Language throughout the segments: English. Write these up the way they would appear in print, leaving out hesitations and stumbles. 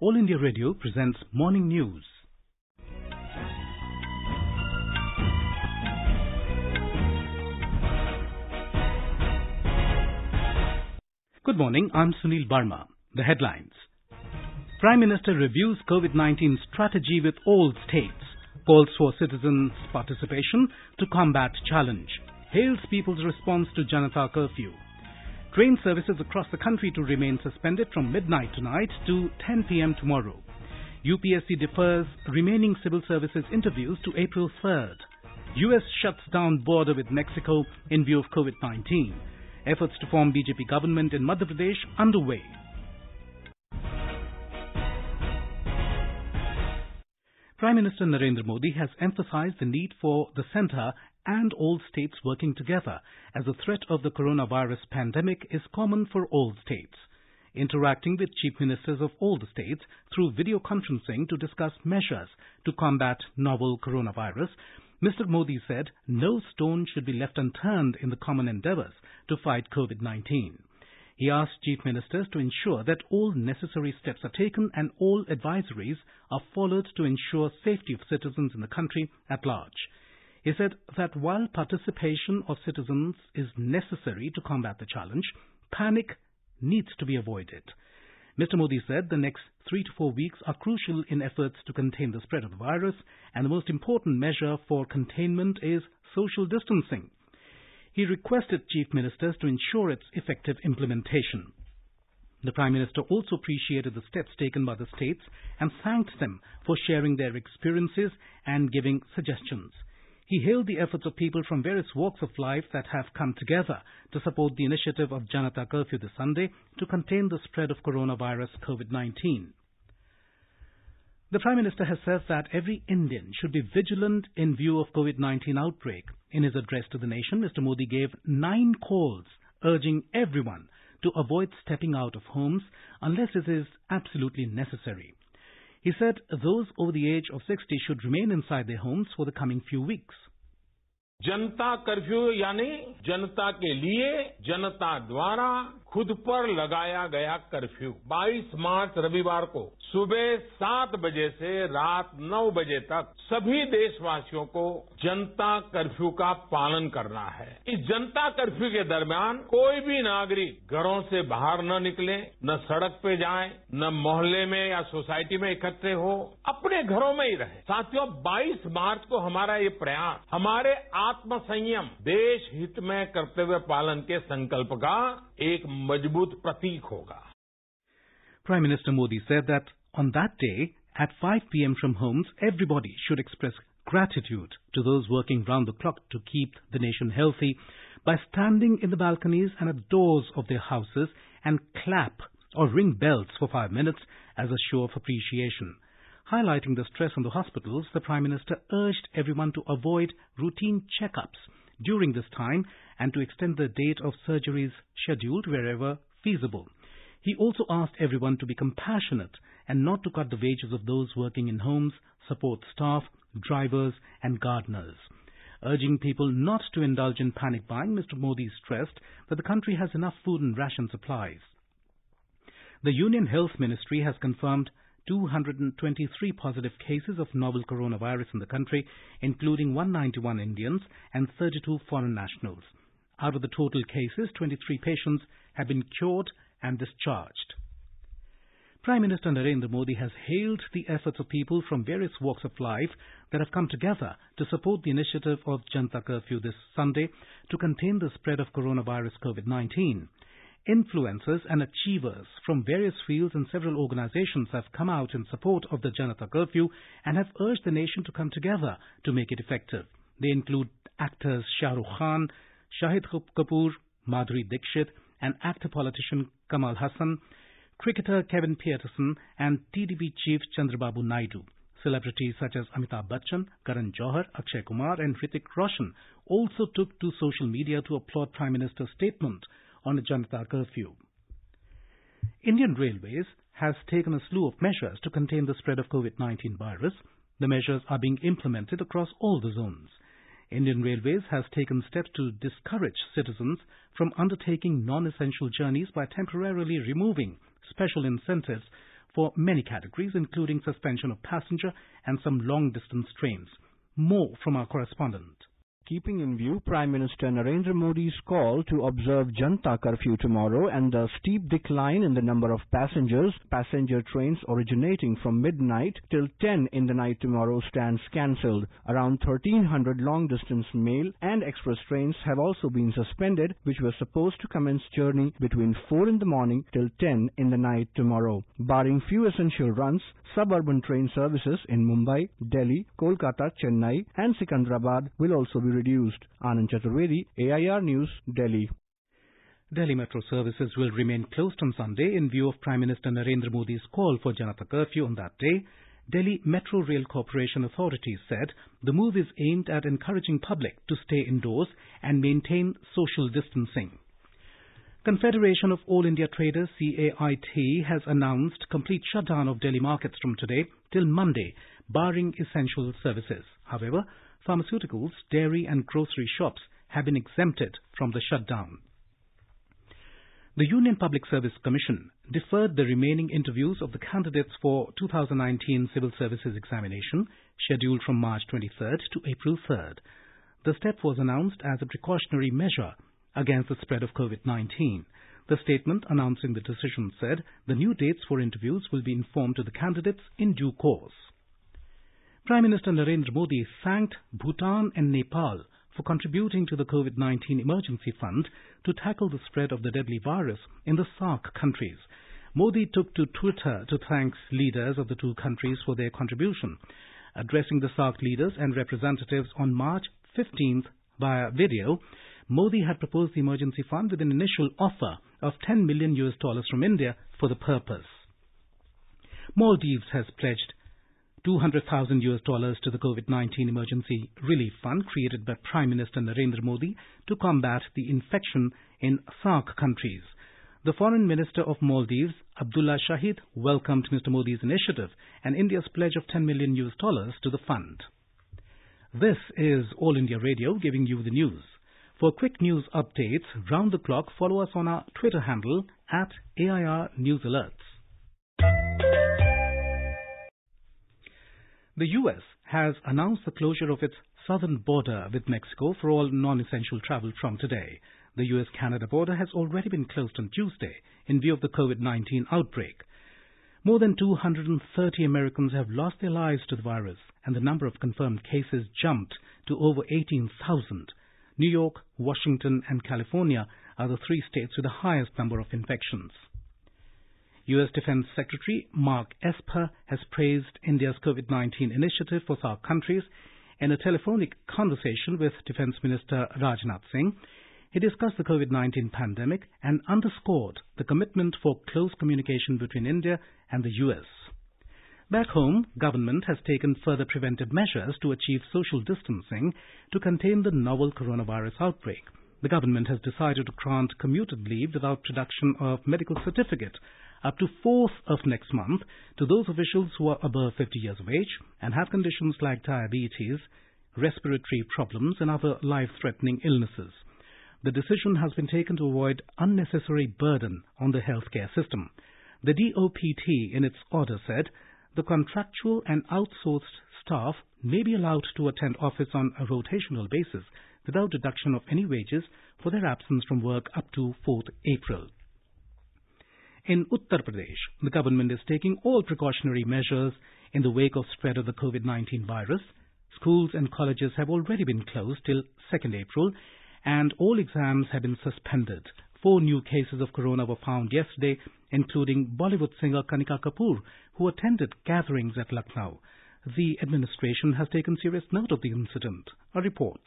All India Radio presents Morning News. Good morning, I'm Sunil Barma. The headlines. Prime Minister reviews COVID-19 strategy with all states, calls for citizens' participation to combat challenge, hails people's response to Janta curfew. Train services across the country to remain suspended from midnight tonight to 10 p.m. tomorrow. UPSC defers remaining civil services interviews to April 3rd. US shuts down border with Mexico in view of COVID-19. Efforts to form BJP government in Madhya Pradesh underway. Prime Minister Narendra Modi has emphasized the need for the centre and all states working together as the threat of the coronavirus pandemic is common for all states. Interacting with chief ministers of all the states through video conferencing to discuss measures to combat novel coronavirus, Mr. Modi said no stone should be left unturned in the common endeavours to fight COVID-19. He asked chief ministers to ensure that all necessary steps are taken and all advisories are followed to ensure safety of citizens in the country at large. He said that while participation of citizens is necessary to combat the challenge, panic needs to be avoided. Mr. Modi said the next 3 to 4 weeks are crucial in efforts to contain the spread of the virus, and the most important measure for containment is social distancing. He requested chief ministers to ensure its effective implementation. The Prime Minister also appreciated the steps taken by the states and thanked them for sharing their experiences and giving suggestions. He hailed the efforts of people from various walks of life that have come together to support the initiative of Janata Curfew this Sunday to contain the spread of coronavirus COVID-19. The Prime Minister has said that every Indian should be vigilant in view of COVID-19 outbreak. In his address to the nation, Mr. Modi gave 9 calls urging everyone to avoid stepping out of homes unless it is absolutely necessary. He said those over the age of 60 should remain inside their homes for the coming few weeks. Janata curfew यानी जनता के लिए जनता द्वारा खुद पर लगाया गया curfew 22 मार्च रविवार को सुबह 7 बजे से रात 9 बजे तक सभी देशवासियों को जनता कर्फ्यू का पालन करना है। इस जनता कर्फ्यू के दरमियान कोई भी नागरिक घरों से बाहर न निकले, न सड़क पे जाए, न मोहल्ले में या सोसाइटी में इकट्ठे हो, अपने घरों में ही रहे। साथियों, 22 मार्च को हमारा ये प्रयास हमारे आत्म संयम देश हित में करते हुए पालन के संकल्प का एक मजबूत प्रतीक होगा. Prime Minister Modi said that on that day at 5 p.m. from homes, everybody should express gratitude to those working round the clock to keep the nation healthy by standing in the balconies and at doors of their houses and clap or ring bells for 5 minutes as a show of appreciation. Highlighting the stress on the hospitals, the Prime Minister urged everyone to avoid routine checkups during this time and to extend the date of surgeries scheduled wherever feasible. He also asked everyone to be compassionate and not to cut the wages of those working in homes, support staff, drivers and gardeners. Urging people not to indulge in panic buying, Mr. Modi stressed that the country has enough food and ration supplies. The Union Health Ministry has confirmed 223 positive cases of novel coronavirus in the country, including 191 Indians and 32 foreign nationals. Out of the total cases, 23 patients have been cured and discharged. Prime Minister Narendra Modi has hailed the efforts of people from various walks of life that have come together to support the initiative of Janta Curfew this Sunday to contain the spread of coronavirus COVID-19. Influencers and achievers from various fields and several organizations have come out in support of the Janata Curfew and have urged the nation to come together to make it effective. They include actors Shah Rukh Khan, Shahid Kapoor, Madhuri Dixit, and actor-politician Kamal Hassan, cricketer Kevin Pietersen, and TDP chief Chandrababu Naidu. Celebrities such as Amitabh Bachchan, Karan Johar, Akshay Kumar, and Hrithik Roshan also took to social media to applaud Prime Minister's statement on the Janata Curfew. Indian Railways has taken a slew of measures to contain the spread of COVID-19 virus. The measures are being implemented across all the zones. Indian Railways has taken steps to discourage citizens from undertaking non-essential journeys by temporarily removing special incentives for many categories, including suspension of passenger and some long-distance trains. More from our correspondent. Keeping in view Prime Minister Narendra Modi's call to observe Janta curfew tomorrow and the steep decline in the number of passengers, passenger trains originating from midnight till 10 in the night tomorrow stands cancelled. Around 1,300 long-distance mail and express trains have also been suspended, which were supposed to commence journey between 4 in the morning till 10 in the night tomorrow. Barring few essential runs, suburban train services in Mumbai, Delhi, Kolkata, Chennai and Secunderabad will also be reduced. Anand Chaturvedi, AIR News, Delhi. Delhi metro services will remain closed on Sunday in view of Prime Minister Narendra Modi's call for Janata curfew on that day. Delhi Metro Rail Corporation authorities said the move is aimed at encouraging public to stay indoors and maintain social distancing. Confederation of All India Traders CAIT has announced complete shutdown of Delhi markets from today till Monday, barring essential services. However, pharmaceuticals, dairy and grocery shops have been exempted from the shutdown. The Union Public Service Commission deferred the remaining interviews of the candidates for 2019 Civil Services Examination, scheduled from March 23rd to April 3rd. The step was announced as a precautionary measure against the spread of COVID-19. The statement announcing the decision said the new dates for interviews will be informed to the candidates in due course. Prime Minister Narendra Modi thanked Bhutan and Nepal for contributing to the COVID-19 emergency fund to tackle the spread of the deadly virus in the SAARC countries. Modi took to Twitter to thank leaders of the two countries for their contribution. Addressing the SAARC leaders and representatives on March 15th via video, Modi had proposed the emergency fund with an initial offer of $10 million from India for the purpose. Maldives has pledged $200,000 to the COVID-19 emergency relief fund created by Prime Minister Narendra Modi to combat the infection in SAARC countries. The Foreign Minister of Maldives, Abdullah Shahid, welcomed Mr. Modi's initiative and India's pledge of $10 million to the fund. This is All India Radio giving you the news. For quick news updates round the clock, follow us on our Twitter handle @AIR News Alerts. The U.S. has announced the closure of its southern border with Mexico for all non-essential travel from today. The U.S.-Canada border has already been closed on Tuesday in view of the COVID-19 outbreak. More than 230 Americans have lost their lives to the virus, and the number of confirmed cases jumped to over 18,000. New York, Washington and California are the three states with the highest number of infections. U.S. Defense Secretary Mark Esper has praised India's COVID-19 initiative for SAARC countries. In a telephonic conversation with Defense Minister Rajnath Singh, he discussed the COVID-19 pandemic and underscored the commitment for close communication between India and the U.S. Back home, government has taken further preventive measures to achieve social distancing to contain the novel coronavirus outbreak. The government has decided to grant commuted leave without production of medical certificate up to 4th of next month to those officials who are above 50 years of age and have conditions like diabetes, respiratory problems and other life-threatening illnesses. The decision has been taken to avoid unnecessary burden on the healthcare system. The DOPT in its order said the contractual and outsourced staff may be allowed to attend office on a rotational basis without deduction of any wages for their absence from work up to 4th April. In Uttar Pradesh, the government is taking all precautionary measures in the wake of spread of the COVID-19 virus. Schools and colleges have already been closed till 2nd April and all exams have been suspended. 4 new cases of corona were found yesterday, including Bollywood singer Kanika Kapoor, who attended gatherings at Lucknow. The administration has taken serious note of the incident. A report.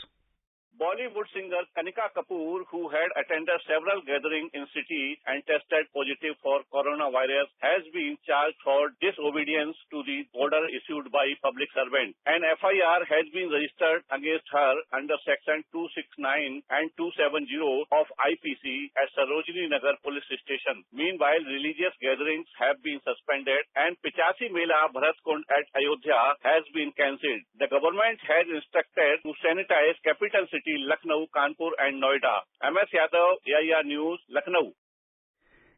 Bollywood singer Kanika Kapoor, who had attended several gatherings in city and tested positive for coronavirus, has been charged for disobedience to the order issued by public servant. An FIR has been registered against her under section 269 and 270 of IPC at Sarojini Nagar Police Station. Meanwhile, religious gatherings have been suspended and Pichasi Mela Bharat Kund at Ayodhya has been cancelled. The government has instructed to sanitize capital city Lucknow, Kanpur and Noida. MS Yadav, AIR News, Lucknow.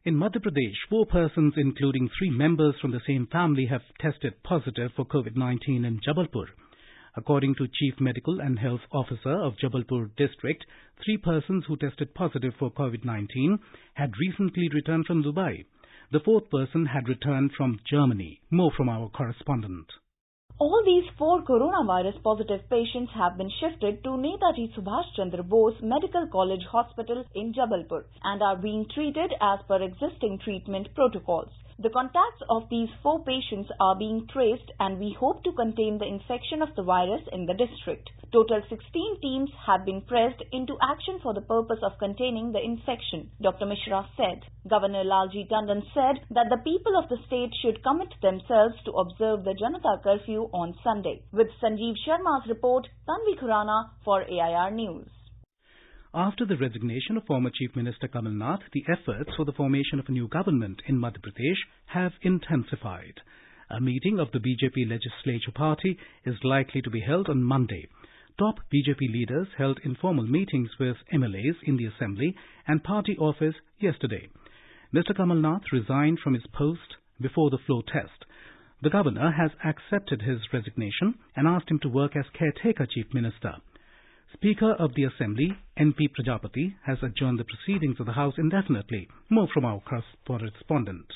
In Madhya Pradesh, 4 persons, including 3 members from the same family, have tested positive for COVID-19 in Jabalpur. According to Chief Medical and Health Officer of Jabalpur District, 3 persons who tested positive for COVID-19 had recently returned from Dubai. The 4th person had returned from Germany. More from our correspondent. All these 4 coronavirus positive patients have been shifted to Netaji Subhash Chandra Bose Medical College Hospital in Jabalpur and are being treated as per existing treatment protocols. The contacts of these 4 patients are being traced and we hope to contain the infection of the virus in the district. Total 16 teams have been pressed into action for the purpose of containing the infection, Dr. Mishra said. Governor Lalji Tandon said that the people of the state should commit themselves to observe the Janta curfew on Sunday. With Sanjeev Sharma's report, Tanvi Khurana for AIR News. After the resignation of former Chief Minister Kamal Nath, the efforts for the formation of a new government in Madhya Pradesh have intensified. A meeting of the BJP legislature party is likely to be held on Monday. Top BJP leaders held informal meetings with MLAs in the assembly and party office yesterday. Mr. Kamal Nath resigned from his post before the floor test. The governor has accepted his resignation and asked him to work as caretaker chief minister. Speaker of the Assembly, NP Prajapati, has adjourned the proceedings of the House indefinitely. More from our correspondent.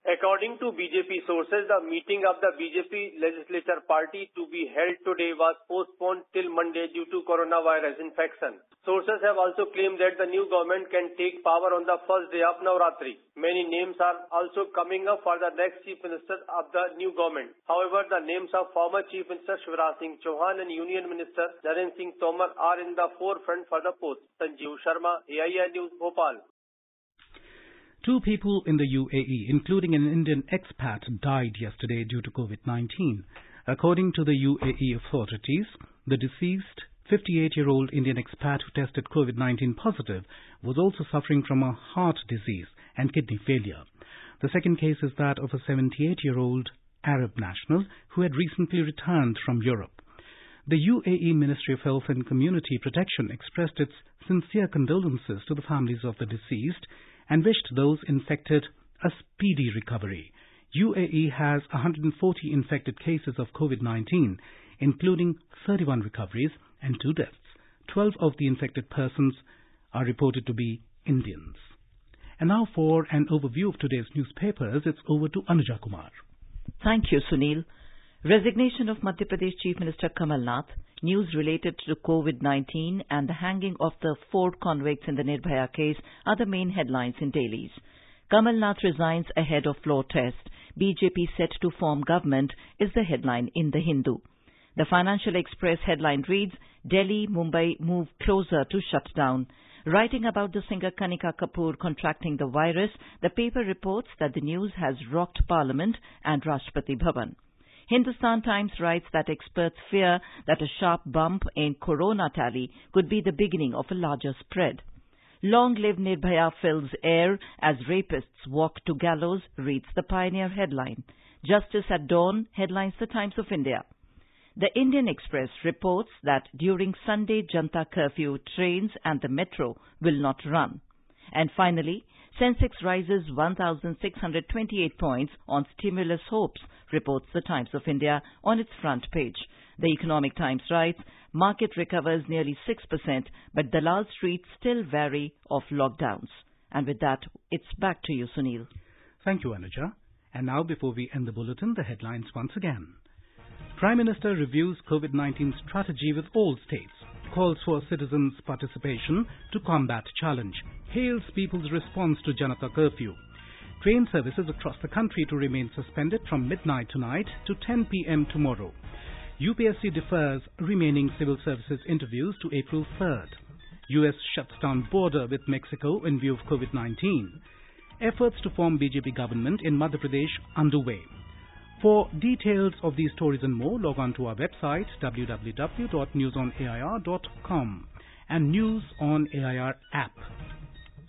According to BJP sources, the meeting of the BJP legislature party to be held today was postponed till Monday due to coronavirus infection. Sources have also claimed that the new government can take power on the first day of Navratri. Many names are also coming up for the next chief minister of the new government. However, the names of former Chief Minister Shivraj Singh Chauhan and Union Minister Narendra Singh Tomar are in the forefront for the post. Sanjeev Sharma, AIR News, Bhopal. 2 people in the UAE, including an Indian expat, died yesterday due to COVID-19. According to the UAE authorities, the deceased 58-year-old Indian expat who tested COVID-19 positive was also suffering from a heart disease and kidney failure. The second case is that of a 78-year-old Arab national who had recently returned from Europe. The UAE Ministry of Health and Community Protection expressed its sincere condolences to the families of the deceased and wished those infected a speedy recovery. UAE has 140 infected cases of COVID-19, including 31 recoveries and 2 deaths. 12 of the infected persons are reported to be Indians. And now for an overview of today's newspapers, it's over to Anuja Kumar. Thank you, Sunil. Resignation of Madhya Pradesh Chief Minister Kamal Nath, news related to COVID-19 and the hanging of the 4 convicts in the Nirbhaya case are the main headlines in dailies. Kamal Nath resigns ahead of floor test. BJP set to form government is the headline in The Hindu. The Financial Express headline reads, Delhi, Mumbai move closer to shutdown. Writing about the singer Kanika Kapoor contracting the virus, the paper reports that the news has rocked Parliament and Rashtrapati Bhavan. Hindustan Times writes that experts fear that a sharp bump in corona tally could be the beginning of a larger spread. Long live Nirbhaya fills air as rapists walk to gallows, reads the Pioneer headline. Justice at dawn, headlines the Times of India. The Indian Express reports that during Sunday Janta curfew, trains and the metro will not run. And finally, Sensex rises 1,628 points on stimulus hopes, reports the Times of India on its front page. The Economic Times writes, market recovers nearly 6%, but Dalal Street still wary of lockdowns. And with that, it's back to you, Sunil. Thank you, Anuja. And now, before we end the bulletin, the headlines once again. Prime Minister reviews COVID-19 strategy with all states, calls for citizens' participation to combat challenge, hails people's response to Janata curfew. Train services across the country to remain suspended from midnight tonight to 10 p.m. tomorrow. UPSC defers remaining civil services interviews to April 3rd. US shuts down border with Mexico in view of COVID-19. Efforts to form BJP government in Madhya Pradesh underway. For details of these stories and more, log on to our website www.newsonair.com and News on AIR app.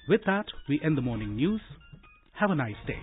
With that, we end the morning news. Have a nice day.